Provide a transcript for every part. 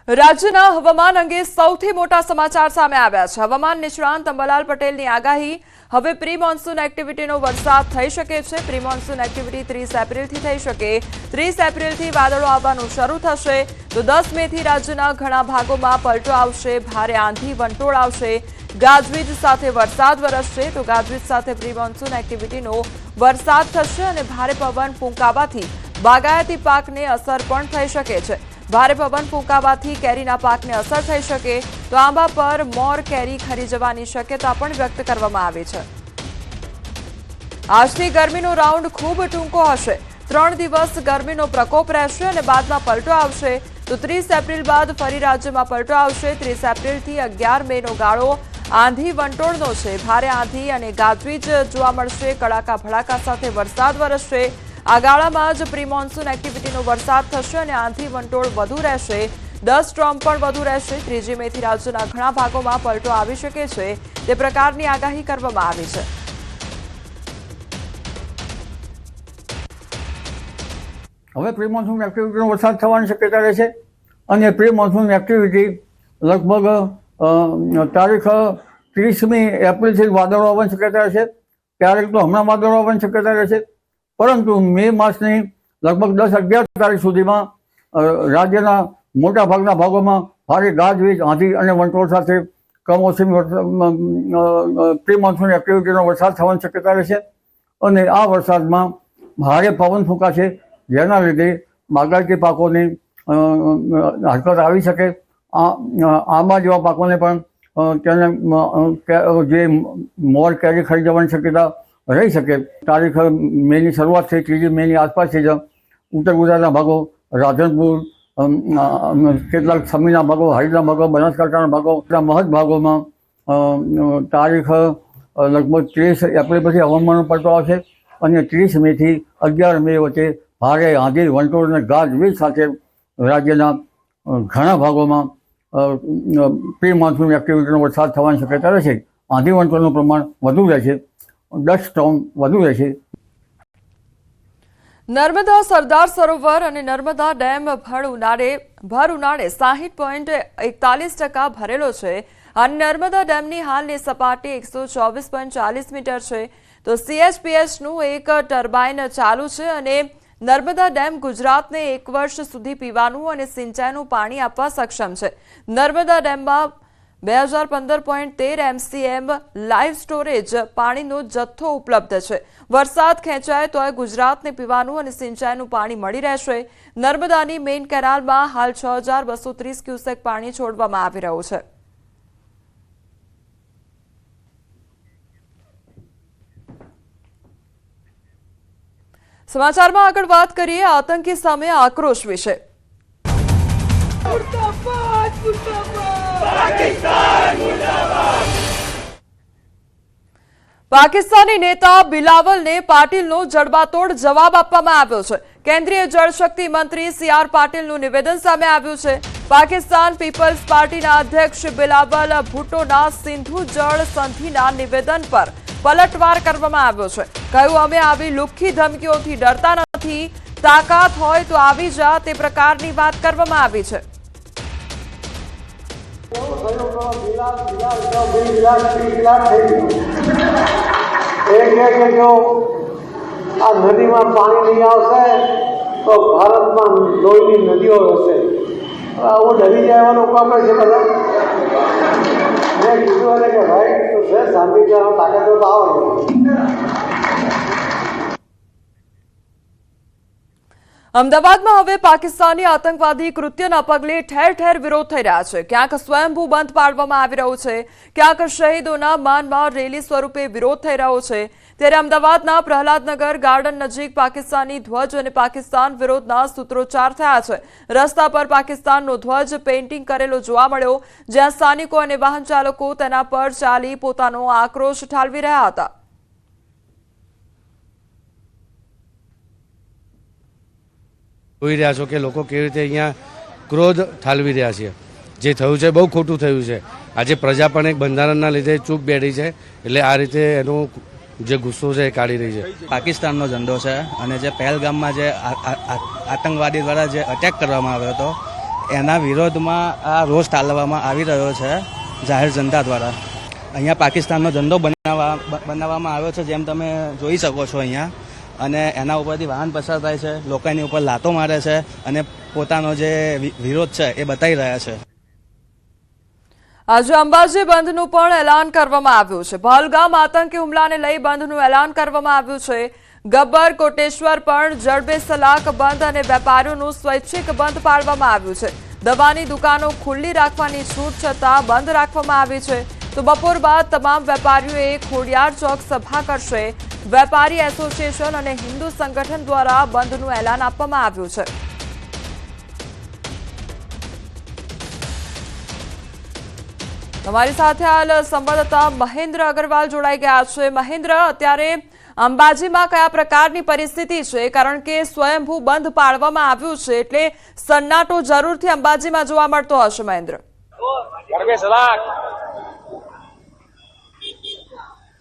રાજ્યના હવામાન અંગે સૌથી મોટા સમાચાર સામે આવ્યા છે। હવામાન નિષ્ણાંત અંબાલાલ પટેલની આગાહી, હવે પ્રી મોન્સૂન એક્ટિવિટીનો વરસાદ થઈ શકે છે। પ્રી મોન્સૂન એક્ટિવિટી 30 એપ્રિલથી થઈ શકે। 30 એપ્રિલથી વાદળો આવવાનું શરૂ થશે તો 10 મેથી રાજ્યના ઘણા ભાગોમાં પલટો આવશે, ભારે આંધી વંટોળ આવશે, ગાજવીજ સાથે વરસાદ વરસશે તો ગાજવીજ સાથે પ્રી મોન્સૂન એક્ટિવિટીનો વરસાદ થશે અને ભારે પવન ફૂંકાવાથી બાગાયતી પાકને અસર પણ થઈ શકે છે। ભારે પવન ફૂંકાવાથી કેરીના પાકને અસર થઈ શકે તો આંબા પર મોર કેરી ખરી જવાની શક્યતા પણ વ્યક્ત કરવામાં આવી છે। આજથી ગરમીનો રાઉન્ડ ખૂબ ટૂંકો હશે। 3 દિવસ ગરમીનો પ્રકોપ રહેશે અને બાદમાં પલટો આવશે તો 30 એપ્રિલ બાદ ફરી રાજ્યમાં પલટો આવશે। 30 એપ્રિલથી 11 મેનો ગાળો આંધી વંટોળનો છે। ભારે આંધી અને ગાજવીજ જોવા મળશે, કડાકા ભડાકા સાથે વરસાદ વરસશે। આ ગાળામાં જ પ્રી મોન્સૂન એક્ટિવિટીનો વરસાદ થશે અને આંધી વંટોળ વધુ રહેશે, ડસ્ટ સ્ટોર્મ પણ વધુ રહેશે। 3 મેથી રાજ્યના ઘણા ભાગોમાં પલટો આવી શકે છે તે પ્રકારની આગાહી કરવામાં આવી છે। હવે પ્રી મોન્સૂન એક્ટિવિટીનો વરસાદ થવાની શક્યતા રહેશે અને પ્રી મોન્સૂન એક્ટિવિટી લગભગ તારીખ 30મી એપ્રિલથી વાદળો આવવાની શક્યતા રહેશે। ક્યારેક તો હમણાં વાદળો આવવાની શક્યતા રહેશે, પરંતુ મે માસની લગભગ 10-11 તારીખ સુધીમાં રાજ્યના મોટા ભાગના ભાગોમાં ભારે ગાજવીજ, આંધી અને વંટોળ સાથે કમોસમી પ્રી મોન્સૂન એક્ટિવિટીનો વરસાદ થવાની શક્યતા રહેશે અને આ વરસાદમાં ભારે પવન ફૂંકાશે, જેના લીધે બાગાયતી પાકોની હરકત આવી શકે। આંબા જેવા પાકોને પણ તેને જે મોર કેરી ખરી જવાની શક્યતા રહી શકે। તારીખ મેની શરૂઆતથી 3 મેની આસપાસથી જ ઉત્તર ગુજરાતના ભાગો, રાધનપુર, કેટલાક સમીના ભાગો, હારીના ભાગો, બનાસકાંઠાના ભાગો, મહદ ભાગોમાં તારીખ લગભગ 30 એપ્રિલ પછી હવામાનનો પલટો આવશે અને 30 મેથી 11 મે વચ્ચે ભારે આંધી વંટોળ અને ગાજવીજ સાથે રાજ્યના ઘણા ભાગોમાં પ્રી મોન્સૂન એક્ટિવિટીનો વરસાદ થવાની શક્યતા રહેશે। આંધી વંટોળનું પ્રમાણ વધુ રહેશે, ડસ્ટ સ્ટોર્મ વધુ રહેશે। નર્મદા સરદાર સરોવર અને નર્મદા ડેમ ભર ઉનાળે 60.41% ભરેલો છે અને નર્મદા ડેમની હાલની સપાટી 124.40 મીટર છે તો CHPHનું એક ટર્બાઇન ચાલુ છે અને નર્મદા ડેમ ગુજરાતને 1 વર્ષ સુધી પીવાનું અને સિંચાઈનું પાણી આપવા સક્ષમ છે। નર્મદા ડેમમાં 2015.13 MCM લાઈવ સ્ટોરેજ પાણીનો જથ્થો ઉપલબ્ધ છે। વરસાદ ખેંચાય તો ગુજરાતને પીવાનું અને સિંચાઈનું પાણી મળી રહેશે। નર્મદાની મેઇન કેનાલમાં હાલ 6230 ક્યુસેક પાણી છોડવામાં આવી રહ્યું છે। સમાચારમાં આગળ વાત કરીએ આતંકી સામે આક્રોશ વિશે। પાકિસ્તાની નેતા બિલાવલને પાટીલનો જડબાતોડ જવાબ આપવામાં આવ્યો છે। કેન્દ્રીય જળશક્તિ મંત્રી CR પાટીલનું નિવેદન સામે આવ્યું છે। પાકિસ્તાન પીપલ્સ પાર્ટીના અધ્યક્ષ બિલાવલ ભુટ્ટોના સિંધુ જળ સંધિના નિવેદન પર પલટવાર કરવામાં આવ્યો છે। કહ્યું, અમે આવી લુખ્ખી ધમકીઓથી ડરતા નથી, તાકાત હોય તો આવી જા, તે પ્રકારની વાત કરવામાં આવી છે। જો આ નદીમાં પાણી નહીં આવશે તો ભારતમાં લોહીની નદીઓ હશે। આવું ડરી જવાનું કામ છે બધા। મેં કીધું કે ભાઈ તો છે શાંતિ જવાનો તાકાત તો આવો। અમદાવાદમાં હવે પાકિસ્તાની આતંકવાદી કૃત્યના પગલે ઠેર ઠેર વિરોધ થઈ રહ્યા છે। ક્યાંક સ્વયંભૂ બંધ પાડવામાં આવી રહ્યું છે, ક્યાંક શહીદોના માનમાં રેલી સ્વરૂપે વિરોધ થઈ રહ્યો છે। ત્યારે અમદાવાદના પ્રહલાદનગર ગાર્ડન નજીક પાકિસ્તાની ધ્વજ અને પાકિસ્તાન વિરોધના સૂત્રોચ્ચાર થયા છે। રસ્તા પર પાકિસ્તાનનો ધ્વજ પેઇન્ટિંગ કરેલો જોવા મળ્યો, જ્યાં સ્થાનિકો અને વાહન ચાલકો તેના પર ચાલી પોતાનો આક્રોશ ઠાલવી રહ્યા હતા। જોઈ રહ્યા છો કે લોકો કેવી રીતે અહીંયા ક્રોધ ઠાલવી રહ્યા છે। જે થયું છે બહુ ખોટું થયું છે। આજે પ્રજા પણ એક બંધારણના લીધે ચૂપ બેઠી છે, એટલે આ રીતે એનો જે ગુસ્સો છે એ કાઢી રહી છે। પાકિસ્તાનનો ઝંડો છે અને જે પહેલગામમાં જે આતંકવાદી દ્વારા જે અટેક કરવામાં આવ્યો હતો એના વિરોધમાં આ રોષ ઠાલવવામાં આવી રહ્યો છે જાહેર જનતા દ્વારા. અહીંયા પાકિસ્તાનનો ઝંડો બનાવવામાં આવ્યો છે, જેમ તમે જોઈ શકો છો અહીંયા, અને એના ઉપરથી વાહન પસાર થાય છે, લોકો એની ઉપર લાતો મારે છે અને પોતાનો જે વિરોધ છે એ બતાવી રહ્યા છે. આજે અંબાજી બંધનું પણ એલાન કરવામાં આવ્યું છે. પહલગામ આતંકી હુમલાને લઈ બંધનું એલાન કરવામાં આવ્યું છે. ગબ્બર કોટેશ્વર પણ જડબે સલાક બંધ અને વેપારીઓનું સ્વૈચ્છિક બંધ પાડવામાં આવ્યું છે. દવાની દુકાનો ખુલ્લી રાખવાની છૂટ છતાં બંધ રાખવામાં આવી છે. તો બપોર બાદ તમામ વેપારીઓએ ખોડિયાર ચોક સભા કરશે. વેપારી એસોસિએશન અને હિન્દુ સંગઠન દ્વારા બંધનું એલાન આપવામાં આવ્યું છે. તમારી સાથે હાલ સંવાદદાતા મહેન્દ્ર અગ્રવાલ જોડાઈ ગયા છે. મહેન્દ્ર, અત્યારે અંબાજીમાં કયા પ્રકારની પરિસ્થિતિ છે? કારણ કે સ્વયંભૂ બંધ પાડવામાં આવ્યું છે એટલે સન્નાટો જરૂરથી અંબાજીમાં જોવા મળતો હશે. મહેન્દ્ર,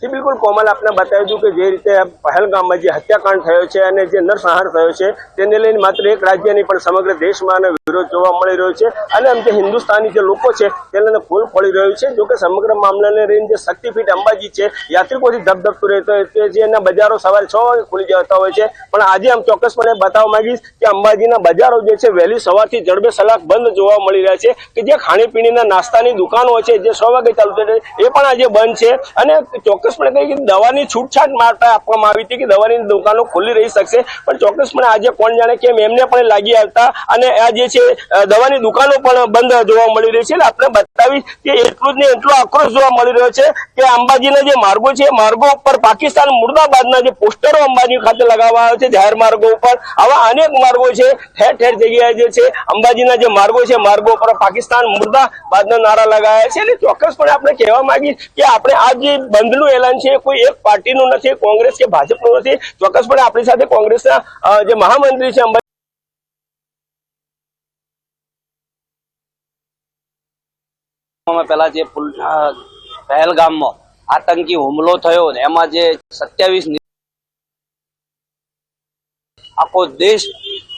જી બિલકુલ કોમલ, આપને બતાવી દઉં કે જે રીતે પહેલગામમાં જે હત્યાકાંડ થયો છે અને જે નરસંહાર થયો છે તેને લઈને માત્ર એક રાજ્ય નહીં પણ સમગ્ર દેશમાં વિરોધ જોવા મળી રહ્યો છે. અને આમ જે હિન્દુસ્તાની જે લોકો છે તેને ફૂલ ફોડી રહ્યું છે. જોકે સમગ્ર મામલાને લઈને જે શક્તિપીઠ અંબાજી છે યાત્રિકોથી ધબધબતું રહેતો હોય છે, જે એના બજારો સવારે 6 વાગે ખુલી જતા હોય છે. પણ આજે આમ ચોક્કસપણે બતાવવા માંગીશ કે અંબાજીના બજારો જે છે વહેલી સવારથી જડબે સલાક બંધ જોવા મળી રહ્યા છે. કે જે ખાણીપીણીના નાસ્તાની દુકાનો છે જે 6 વાગે ચાલુ થઈ એ પણ આજે બંધ છે. અને ચોક્કસપણે કહી કે દવાની છૂટછાટ માટે આપવામાં આવી હતી કે દવાની દુકાનો ખુલ્લી રહી શકશે, પણ ચોક્કસપણે આજે કોણ જાણે કેમ એમને પણ લાગી આવતા અને આ જે છે દવાની દુકાનો પણ બંધ જોવા મળી રહી છે. એટલે આપણે બતાવી કે એટલું જ નહીં એટલો આક્રોશ જોવા મળી રહ્યો છે કે અંબાજીના જે માર્ગો છે માર્ગો ઉપર પાકિસ્તાન મુર્દાબાદના જે પોસ્ટરો અંબાજી ખાતે લગાવવામાં આવે છે જાહેર માર્ગો ઉપર. આવા અનેક માર્ગો છે, ઠેર ઠેર જગ્યાએ જે છે અંબાજીના જે માર્ગો છે માર્ગો ઉપર પાકિસ્તાન મુર્દાબાદના નારા લગાવ્યા છે. એટલે ચોક્કસપણે આપણે કહેવા માંગીએ કે આપણે આ જે બંધનું એલાન છે કોઈ એક પાર્ટીનું નથી, કોંગ્રેસ કે ભાજપનું નથી. ચોક્કસપણે આપણી સાથે કોંગ્રેસના જે મહામંત્રી છે પહેલા જે પહેલગામમાં આતંકી હુમલો થયો ને એમાં જે 27 આખો દેશ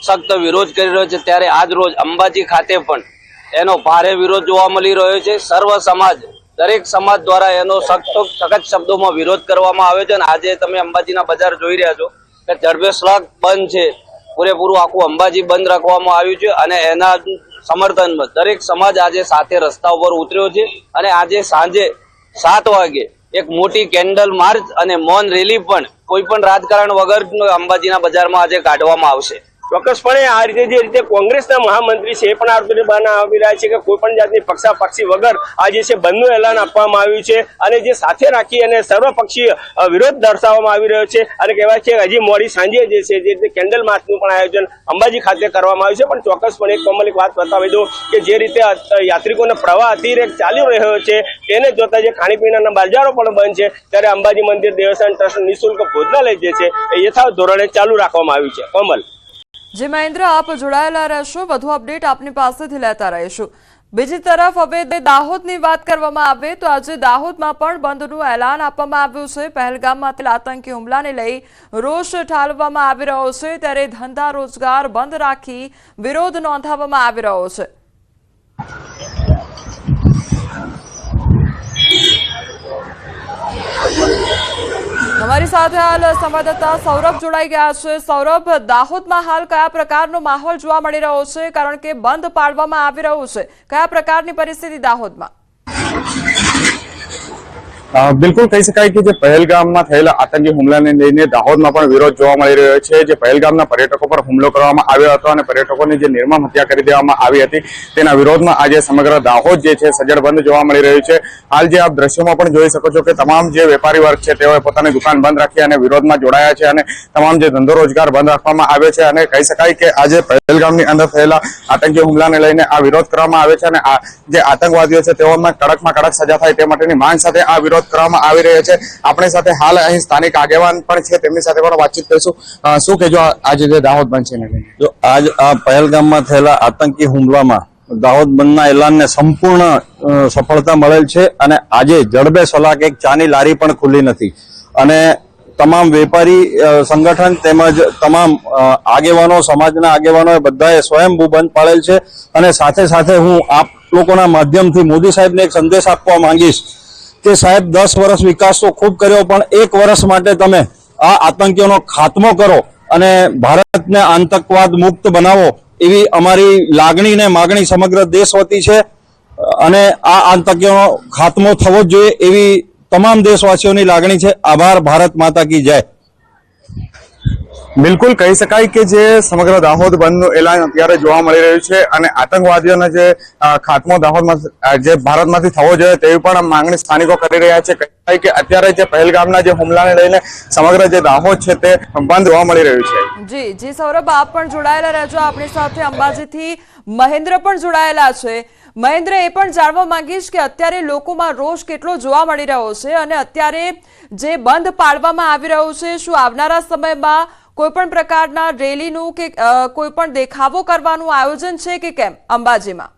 સખ્ત વિરોધ કરી રહ્યો છે, ત્યારે આજ રોજ અંબાજી ખાતે પણ એનો ભારે વિરોધ જોવા મળી રહ્યો છે. સર્વ સમાજ, દરેક સમાજ દ્વારા એનો સખત શબ્દોમાં વિરોધ કરવામાં આવ્યો છે. અને આજે તમે અંબાજીના બજાર જોઈ રહ્યા છો કે જડબે સલાક બંધ છે, પૂરેપૂરું આખું અંબાજી બંધ રાખવામાં આવ્યું છે. અને એના સમર્થનમાં દરેક સમાજ આજે સાથે રસ્તા ઉપર ઉતર્યો છે. અને આજે સાંજે 7 વાગે એક મોટી કેન્ડલ માર્ચ અને મૌન રેલી પણ કોઈ પણ રાજકારણ વગર અંબાજીના બજારમાં આજે કાઢવામાં આવશે. ચોક્કસપણે આ રીતે જે રીતે કોંગ્રેસના મહામંત્રી છે એ પણ આ રીતે બહાના આવી રહ્યા છે કે કોઈ પણ જાતની પક્ષાપક્ષી વગર આ જે છે બંધનું એલાન આપવામાં આવ્યું છે. અને જે સાથે રાખી અને સર્વપક્ષીય વિરોધ દર્શાવવામાં આવી રહ્યો છે. અને કહેવાય છે કે હજી મોડી સાંજે જે છે જે રીતે કેન્ડલ માર્ચનું પણ આયોજન અંબાજી ખાતે કરવામાં આવ્યું છે. પણ ચોક્કસપણે એક કોમલ વાત બતાવી દઉં કે જે રીતે યાત્રિકોનો પ્રવાહ અતિરેક ચાલી રહ્યો છે તેને જોતા જે ખાણીપીણાના બજારો પણ બંધ છે, ત્યારે અંબાજી મંદિર દેવસ્થાન ટ્રસ્ટ નિઃશુલ્ક ભોજનાલય જે છે એ યથાવત ધોરણે ચાલુ રાખવામાં આવ્યું છે. કોમલ. જે મહેન્દ્ર, આપ જોડાયેલા રહેશો, વધુ અપડેટ આપની પાસેથી લેતા રહીશું. બીજી તરફ હવે દાહોદની વાત કરવામાં આવે તો આજે દાહોદમાં પણ બંધનું એલાન આપવામાં આવ્યું છે. પહેલગામમાં આતંકી હુમલાને લઈ રોષ ઠાલવવામાં આવી રહ્યો છે, ત્યારે ધંધા રોજગાર બંધ રાખી વિરોધ નોંધાવવામાં આવી રહ્યો છે. हमारी साथ हाल संवाददाता सौरभ जोड़ाई गया है. सौरभ, दाहोद में हाल क्या प्रकार माहौल जोवा मळी रह्यो छे, कारण के बंध पाडवामां आवी रह्यो छे, क्या प्रकारनी परिस्थिति दाहोद में? બિલકુલ કહી શકાય કે જે પહેલગામમાં થયેલા આતંકી હુમલાને લઈને દાહોદમાં પણ વિરોધ જોવા મળી રહ્યો છે. જે પહેલગામના પર્યટકો પર હુમલો કરવામાં આવ્યો હતો અને પર્યટકોની જે નિર્મમ હત્યા કરી દેવામાં આવી હતી તેના વિરોધમાં આજે સમગ્ર દાહોદ જે છે સજ્જડ બંધ જોવા મળી રહ્યું છે. હાલ જે આપ દ્રશ્યોમાં પણ જોઈ શકો છો કે તમામ જે વેપારી વર્ગ છે તેઓએ પોતાની દુકાન બંધ રાખી અને વિરોધમાં જોડાયા છે અને તમામ જે ધંધો રોજગાર બંધ રાખવામાં આવ્યો છે. અને કહી શકાય કે આજે પહેલગામની અંદર થયેલા આતંકી હુમલાને લઈને આ વિરોધ કરવામાં આવે છે અને આ જે આતંકવાદીઓ છે તેઓમાં કડકમાં કડક સજા થાય તે માટેની માંગ સાથે આ વિરોધ કરવામાં આવી રહ્યા છે. આપણી સાથે હાલ અહીં સ્થાનિક આગેવાન પણ છે, તેમની સાથે પણ વાતચીત કરીશું. શું કહેજો આજે જે દાહોદ બંધ છે જો આજ આ પહેલગામમાં થયેલા આતંકી હુમલામાં દાહોદ બંધના એલાનને સંપૂર્ણ સફળતા મળેલ છે અને આજે જડબે સલાક એક ચાની લારી પણ ખુલ્લી નથી અને તમામ વેપારી સંગઠન તેમજ તમામ આગેવાનો, સમાજના આગેવાનો બધાએ સ્વયંભૂ બંધ પાળેલ છે. અને સાથે સાથે હું આપ લોકોના માધ્યમથી મોદી સાહેબને એક સંદેશ આપવા માંગીશ કે સાહેબ 10 વર્ષ વિકાસ તો ખૂબ કર્યો, પણ 1 વર્ષ માટે તમે આ આતંકીઓનો ખાત્મો કરો અને ભારતને આતંકવાદ મુક્ત બનાવો એવી અમારી લાગણી ને માગણી સમગ્ર દેશ વતી છે. અને આ આતંકીઓનો ખાત્મો થવો જ જોઈએ એવી તમામ દેશવાસીઓની લાગણી છે. આભાર. ભારત માતા કી જય. બિલકુલ કહી શકાય કે જે સમગ્ર દાહોદ બંધનું એલાન અત્યારે જોવા મળી રહ્યું છે અને આતંકવાદીઓનો જે ખાત્મો દાહોદમાં જે ભારતમાંથી થવો જોઈએ તેવી પણ માંગણી સ્થાનિકો કરી રહ્યા છે. કહી કે અત્યારે જે પહેલગામના જે હુમલાને લઈને સમગ્ર જે દાહોદ છે તે બંધ જોવા મળી રહ્યું છે. જી સૌરભ, આપ પણ જોડાયેલા રહેજો આપણી સાથે. અંબાજીથી મહેન્દ્ર પણ જોડાયેલા છે. મહેન્દ્ર, એ પણ જાણવા માંગીશ કે અત્યારે લોકોમાં રોષ કેટલો જોવા મળી રહ્યો છે અને અત્યારે જે બંધ પાડવામાં આવી રહ્યું છે, શું આવનારા સમયમાં કોઈ પણ પ્રકારના રેલીનું કે કોઈ પણ દેખાવો કરવાનું આયોજન છે કે કેમ અંબાજીમાં?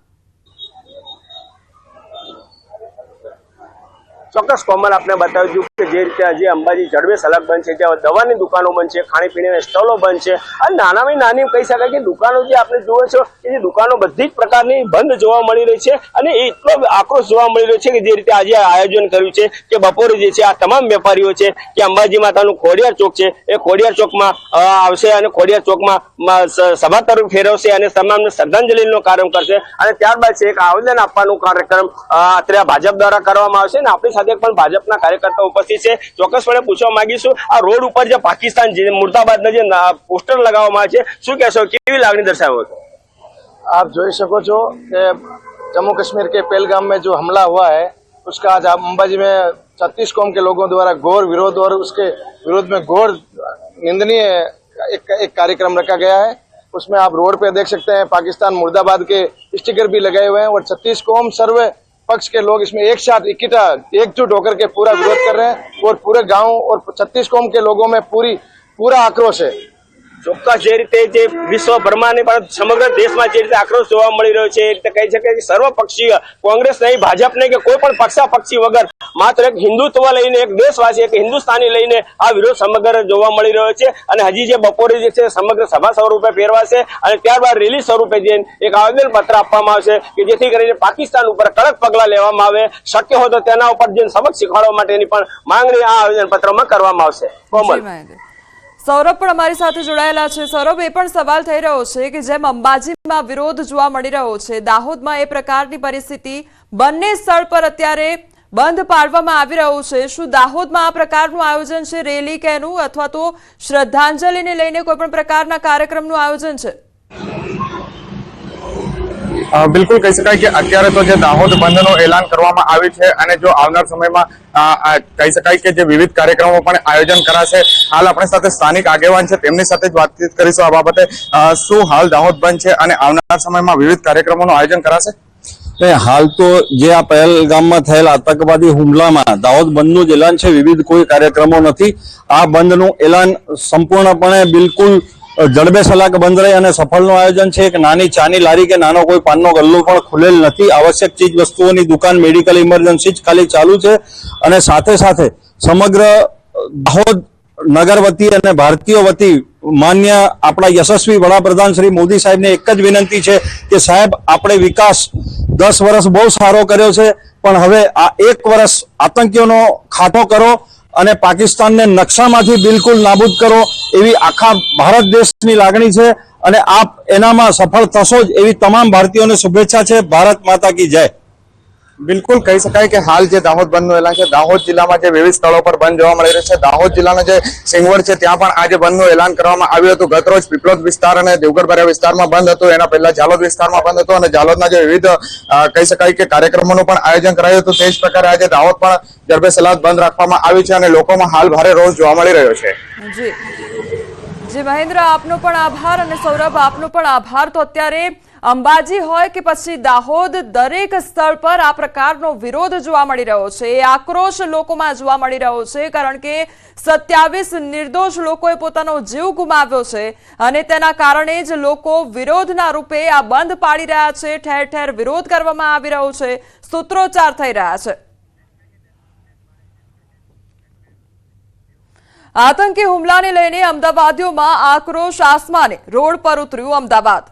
ચોક્કસ કોમલ, આપને બતાવી દઉં કે જે રીતે આજે અંબાજી જડબે સલાક બંધ છે, જ્યાં દવાની દુકાનો બંધ છે, ખાણીપીણીના સ્ટોલો બંધ છે અને નાનામાં નાની કહી શકાય કે દુકાનો જે આપણે જુઓ છો એ જે દુકાનો બધી જ પ્રકારની બંધ જોવા મળી રહી છે. અને એ એટલો આક્રોશ જોવા મળી રહ્યો છે કે જે રીતે આજે આયોજન કર્યું છે કે બપોરે જે છે આ તમામ વેપારીઓ છે કે અંબાજી માતાનું ખોડિયાર ચોક છે એ ખોડિયાર ચોકમાં આવશે અને ખોડિયાર ચોકમાં સભા તરફ ફેરવશે અને તમામને શ્રદ્ધાંજલિનો કાર્યક્રમ કરશે. અને ત્યારબાદ છે એક આવેદન આપવાનું કાર્યક્રમ અત્યારે ભાજપ દ્વારા કરવામાં આવશે. અને આપણી પણ ભાજપના કાર્યકર્તાઓ ઉપસ્થિત છે. ચોક્કસપણે પૂછવા માંગીશું, આ રોડ ઉપર જે પાકિસ્તાન મુર્દાબાદના જે પોસ્ટર લગાવવામાં આવે છે, શું કહેશો, કેવી લાગણી દર્શાવો છો? आप જોઈ શકો છો કે जम्मू कश्मीर के पहलगाम में जो हमला हुआ है उसका आज अंबाजी में 36 कौम के लोगों द्वारा घोर विरोध और उसके विरोध में घोर निंदनीय एक कार्यक्रम रखा गया है. उसमें आप रोड पे देख सकते हैं पाकिस्तान मुर्दाबाद के स्टिकर भी लगाए हुए हैं और 36 कौम सर्व पक्ष के लोग इसमें एक साथ इकट्ठा एकजुट होकर के पूरा विरोध कर रहे हैं और पूरे गांव और 36 कौम के लोगों में पूरा आक्रोश है. ચોક્કસ જે રીતે જે વિશ્વભરમાં પણ સમગ્ર દેશમાં જે રીતે આક્રોશ જોવા મળી રહ્યો છે એ રીતે કહી શકાય કે સર્વપક્ષીય કોંગ્રેસ નહીં, ભાજપ નહીં કે કોઈ પણ પક્ષાપક્ષી વગર માત્ર એક હિન્દુત્વ લઈને, એક દેશવાસી, એક હિન્દુસ્તાની લઈને આ વિરોધ સમગ્ર જોવા મળી રહ્યો છે. અને હજી જે બપોરે જે છે સમગ્ર સભા સ્વરૂપે ફેરવાશે અને ત્યારબાદ રેલી સ્વરૂપે જઈને એક આવેદન પત્ર આપવામાં આવશે કે જેથી કરીને પાકિસ્તાન ઉપર કડક પગલા લેવામાં આવે, શક્ય હોય તો તેના ઉપર જઈને સબક શીખવાડવા માટેની પણ માંગણી આ આવેદન પત્રમાં કરવામાં આવશે. કોમલ. સૌરભ પણ અમારી સાથે જોડાયેલા છે. સૌરભ, એ પણ સવાલ થઈ રહ્યો છે કે જેમ અંબાજીમાં વિરોધ જોવા મળી રહ્યો છે, દાહોદમાં એ પ્રકારની પરિસ્થિતિ બંને સ્થળ પર અત્યારે બંધ પાડવામાં આવી રહ્યું છે. શું દાહોદમાં આ પ્રકારનું આયોજન છે, રેલી કે એનું, અથવા તો શ્રદ્ધાંજલિને લઈને કોઈ પણ પ્રકારના કાર્યક્રમનું આયોજન છે? બિલકુલ કહી શકાય કે અત્યારે તો જે દાહોદ બંધનું એલાન કરવામાં આવ્યું છે અને જો આવનાર સમયમાં કહી શકાય કે જે વિવિધ કાર્યક્રમો પણ આયોજન કરાશે. હાલ આપણી સાથે સ્થાનિક આગેવાન છે, તેમની સાથે જ વાતચીત કરીશું આ બાબતે. શું હાલ દાહોદ બંધ છે અને આવનાર સમયમાં વિવિધ કાર્યક્રમોનું આયોજન કરાશે? હાલ તો જે આ પહેલગામમાં થયેલ આતંકવાદી હુમલામાં દાહોદ બંધનું જ એલાન છે, વિવિધ કોઈ કાર્યક્રમો નથી. આ બંધનું એલાન સંપૂર્ણપણે બિલકુલ જડબે સલાક બંધ રહે અને સફળનું આયોજન છે. એક નાની ચાની લારી કે નાનો કોઈ પાનનો ગલ્લો પણ ખુલેલ નથી. આવશ્યક ચીજ વસ્તુઓની દુકાન, મેડિકલ ઇમરજન્સી જ ખાલી ચાલુ છે. અને સાથે સાથે સમગ્ર દાહોદ નગર વતી અને ભારતીયો વતી માન્ય આપણા યશસ્વી વડાપ્રધાન શ્રી મોદી સાહેબને એક જ વિનંતી છે કે સાહેબ, આપણે વિકાસ 10 વર્ષ બહુ સારો કર્યો છે, પણ હવે આ 1 વર્ષ આતંકીઓનો ખાત્મો કરો અને પાકિસ્તાનને નકશામાંથી બિલકુલ નાબૂદ કરો એવી આખા ભારત દેશની લાગણી છે. અને આપ એનામાં સફળ થશો જ એવી તમામ ભારતીયોને શુભેચ્છા છે. ભારત માતા કી જય. બિલકુલ કહી શકાય કે હાલ જે દાહોદ બંધનું એલાન છે, દાહોદ જિલ્લામાં જે વિવિધ સ્થળો પર બંધ જોવા મળી રહ્યું છે. દાહોદ જિલ્લાનો જે સિંગવડ છે ત્યાં પણ આજે બંધનું એલાન કરવામાં આવ્યું હતું. ગતરોજ પીપલોદ વિસ્તાર અને દેવગઢ વિસ્તારમાં બંધ હતું, એના પહેલા ઝાલોદ વિસ્તારમાં બંધ હતું અને ઝાલોદના જે વિવિધ કહી શકાય કે કાર્યક્રમોનું પણ આયોજન કરાયું હતું. તે જ પ્રકારે આજે દાહોદ પણ જડબે સલાક બંધ રાખવામાં આવ્યું છે અને લોકોમાં હાલ ભારે રોષ જોવા મળી રહ્યો છે. જી મહેન્દ્ર, આપનો પણ આભાર અને સૌરભ આપનો પણ આભાર. તો અત્યારે અંબાજી હોય કે પછી દાહોદ, દરેક સ્થળ પર આ પ્રકારનો વિરોધ જોવા મળી રહ્યો છે. એ આક્રોશ લોકોમાં જોવા મળી રહ્યો છે, કારણ કે 27 નિર્દોષ લોકોએ પોતાનો જીવ ગુમાવ્યો છે અને તેના કારણે જ લોકો વિરોધના રૂપે આ બંધ પાડી રહ્યા છે. ઠેર ઠેર વિરોધ કરવામાં આવી રહ્યો છે, સૂત્રોચ્ચાર થઈ રહ્યા છે. આતંકી હુમલાને લઈને અમદાવાદીઓમાં આક્રોશ આસમાને, રોડ પર ઉતર્યું અમદાવાદ.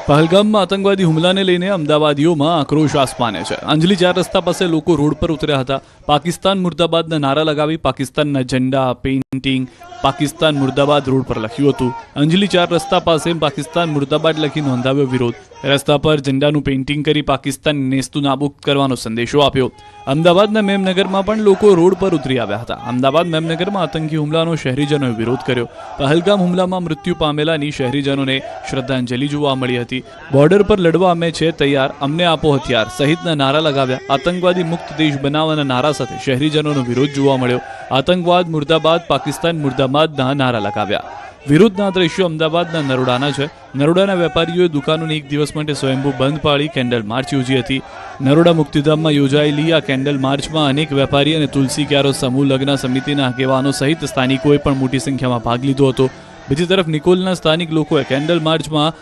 પહલગામમાં આતંકવાદી હુમલાને લઈને અમદાવાદીઓમાં આક્રોશ આસમાને છે. અંજલી 4 રસ્તા પાસે લોકો રોડ પર ઉતર્યા હતા. પાકિસ્તાન મુર્દાબાદના નારા લગાવી પાકિસ્તાનના ઝંડા, પેઇન્ટિંગ, પાકિસ્તાન મુર્દાબાદ રોડ પર લખ્યું હતું. અંજલી 4 રસ્તા પાસે પાકિસ્તાન મુર્દાબાદ લખી નોંધાવ્યો વિરોધ. રસ્તા પર ઝંડાનું પેઇન્ટિંગ કરી પાકિસ્તાન નેસ્તુ નાબૂદ કરવાનો સંદેશો આપ્યો. અમદાવાદના મેમનગરમાં પણ લોકો રોડ પર ઉતરી આવ્યા હતા. અમદાવાદ મેમનગરમાં આતંકી હુમલાનો શહેરીજનોએ વિરોધ કર્યો. પહલગામ હુમલામાં મૃત્યુ પામેલાની શહેરીજનોને શ્રદ્ધાંજલિ જોવા મળી હતી. બોર્ડર પર લડવા અમે છે તૈયાર, અમને આપો હથિયાર સહિતના નારા લગાવ્યા. આતંકવાદી મુક્ત દેશ બનાવવાના નારા સાથે શહેરીજનોનો વિરોધ જોવા મળ્યો. આતંકવાદ મુર્દાબાદ, પાકિસ્તાન મુર્દાબાદના નારા લગાવ્યા. વિરોધના દ્રશ્યો અમદાવાદના નરોડાના છે. નરોડાના વેપારીઓએ દુકાનોને એક દિવસ માટે સ્વયંભૂ બંધ પાડી કેન્ડલ માર્ચ યોજી હતી. નરોડા મુક્તિધામમાં યોજાયેલી આ કેન્ડલ માર્ચમાં અનેક વેપારી અને તુલસી ક્યારો સમૂહ લગ્ન સમિતિના આગેવાનો સહિત સ્થાનિકોએ પણ મોટી સંખ્યામાં ભાગ લીધો હતો. બીજી તરફ નિકોલના સ્થાનિક લોકોએ કેન્ડલ માર્ચમાં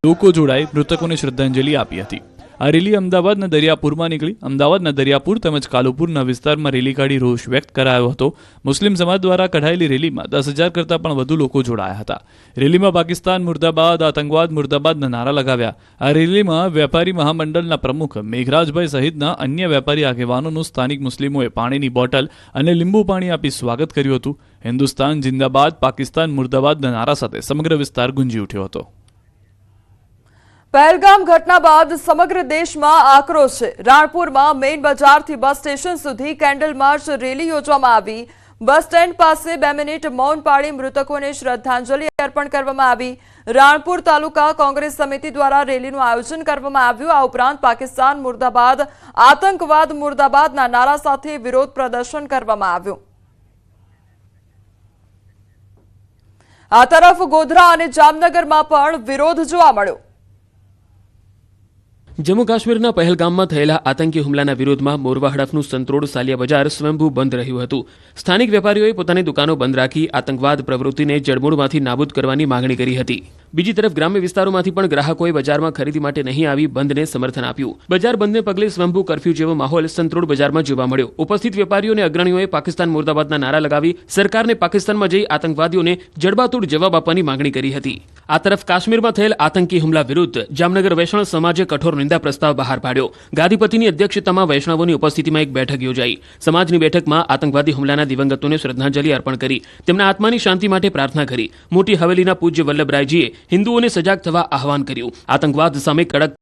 લોકો જોડાઈ મૃતકોને શ્રદ્ધાંજલિ આપી હતી. આ રેલી અમદાવાદના દરિયાપુરમાં નીકળી. અમદાવાદના દરિયાપુર તેમજ કાલુપુરના વિસ્તારમાં રેલી કાઢી રોષ વ્યક્ત કરાયો હતો. મુસ્લિમ સમાજ દ્વારા કઢાયેલી રેલીમાં 10,000 કરતાં પણ વધુ લોકો જોડાયા હતા. રેલીમાં પાકિસ્તાન મુર્દાબાદ, આતંકવાદ મુર્દાબાદના નારા લગાવ્યા. આ રેલીમાં વેપારી મહામંડળના પ્રમુખ મેઘરાજભાઈ સહિતના અન્ય વેપારી આગેવાનોનું સ્થાનિક મુસ્લિમોએ પાણીની બોટલ અને લીંબુ પાણી આપી સ્વાગત કર્યું હતું. હિન્દુસ્તાન જિંદાબાદ, પાકિસ્તાન મુર્દાબાદના નારા સાથે સમગ્ર વિસ્તાર ગુંજી ઉઠ્યો હતો. પહેલગામ ઘટના બાદ સમગ્ર દેશમાં આક્રોશ છે. રાણપુરમાં મેઇન બજારથી બસ સ્ટેશન સુધી કેન્ડલ માર્ચ રેલી યોજવામાં આવી. બસ સ્ટેન્ડ પાસે 2 મિનિટ મૌન પાળી મૃતકોને શ્રદ્ધાંજલિ અર્પણ કરવામાં આવી. રાણપુર તાલુકા કોંગ્રેસ સમિતિ દ્વારા રેલીનું આયોજન કરવામાં આવ્યું. આ ઉપરાંત પાકિસ્તાન મુર્દાબાદ, આતંકવાદ મુર્દાબાદના નારા સાથે વિરોધ પ્રદર્શન કરવામાં આવ્યું. આ તરફ ગોધરા અને જામનગરમાં પણ વિરોધ જોવા મળ્યો. જમ્મુ કાશ્મીરના પહેલગામમાં થયેલા આતંકી હુમલાના વિરોધમાં મોરવા હડફનું સંતરોડ સાલિયા બજાર સ્વયંભૂ બંધ રહ્યું હતું. સ્થાનિક વેપારીઓએ પોતાની દુકાનો બંધ રાખી આતંકવાદ પ્રવૃત્તિને જડમૂળમાંથી નાબૂદ કરવાની માંગણી કરી હતી. બીજી તરફ ગ્રામ્ય વિસ્તારોમાંથી પણ ગ્રાહકોએ બજારમાં ખરીદી માટે નહીં આવી બંધને સમર્થન આપ્યું. બજાર બંધને પગલે સ્વયંભૂ કર્ફ્યુ જેવો માહોલ સંતરોડ બજારમાં જોવા મળ્યો. ઉપસ્થિત વેપારીઓ અને અગ્રણીઓએ પાકિસ્તાન મુર્દાબાદના નારા લગાવી સરકારને પાકિસ્તાનમાં જઈ આતંકવાદીઓને જડબાતોડ જવાબ આપવાની માંગણી કરી હતી. આ તરફ કાશ્મીરમાં થયેલ આતંકી હુમલા વિરુદ્ધ જામનગર વૈષ્ણવ સમાજે કઠોર નિંદા પ્રસ્તાવ બહાર પાડ્યો. ગાદીપતિની અધ્યક્ષતામાં વૈષ્ણવોની ઉપસ્થિતિમાં એક બેઠક યોજાઈ. સમાજની બેઠકમાં આતંકવાદી હુમલાના દિવંગતોને શ્રદ્ધાંજલિ અર્પણ કરી. તેમના આત્માની શાંતિ માટે પ્રાર્થના કરી. મોટી હવેલીના પૂજ્ય વલ્લભરાયજીએ હિન્દુઓને સજાગ થવા આહવાન કર્યું. આતંકવાદ સામે કડક